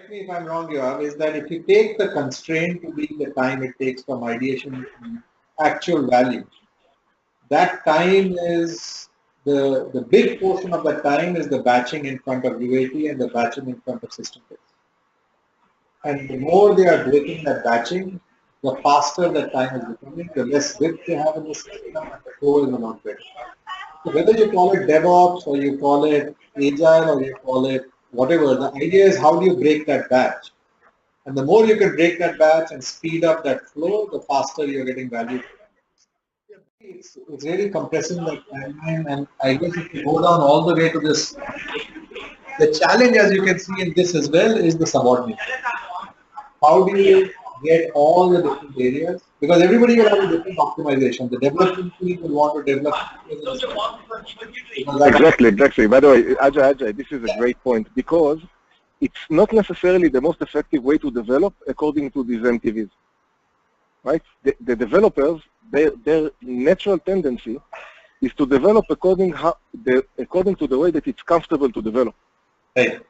correct me if I'm wrong, Yoav, is that if you take the constraint to be the time it takes from ideation to actual value, that time is the big portion of that time is the batching in front of UAT and the batching in front of system test. And the more they are breaking that batching, the faster that time is becoming, the less width they have in the system, and the flow is a lot better. So whether you call it DevOps or you call it Agile or you call it whatever, the idea is how do you break that batch? And the more you can break that batch and speed up that flow, the faster you're getting value. It's really compressing that timeline, and I guess if you go down all the way to this, the challenge, as you can see in this as well, is the subordinate. How do you get all the different areas? Because everybody will have a different optimization. The development team will want to develop. Exactly. By the way, Ajay, this is a great point because it's not necessarily the most effective way to develop according to these MTVs, right? The developers, their natural tendency is to develop according to the way that it's comfortable to develop. Right.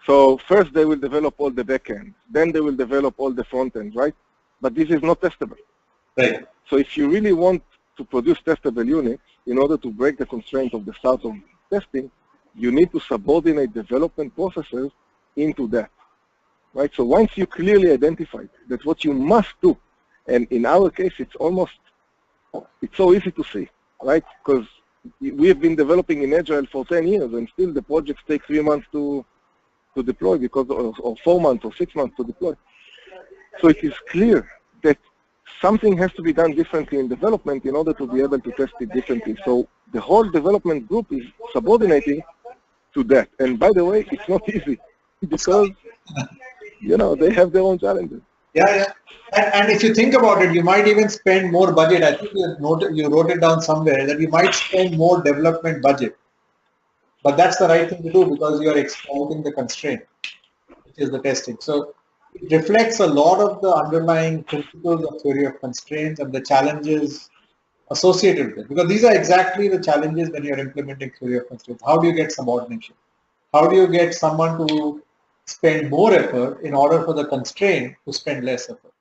So first they will develop all the backends, then they will develop all the front ends, right? But this is not testable. Right. So if you really want to produce testable units, in order to break the constraint of the start of testing, you need to subordinate development processes into that, right? So once you clearly identify that what you must do, and in our case, it's so easy to see, right? Because we have been developing in Agile for 10 years, and still the projects take 3 months to deploy or 4 months or 6 months to deploy. So it is clear that something has to be done differently in development in order to be able to test it differently. So the whole development group is subordinating to that. And by the way, it's not easy because, they have their own challenges. Yeah. And if you think about it, you might even spend more budget. I think you wrote it down somewhere that you might spend more development budget. But that's the right thing to do because you are exploiting the constraint, which is the testing. So it reflects a lot of the underlying principles of theory of constraints and the challenges associated with it. Because these are exactly the challenges when you're implementing theory of constraints. How do you get subordination? How do you get someone to spend more effort in order for the constraint to spend less effort?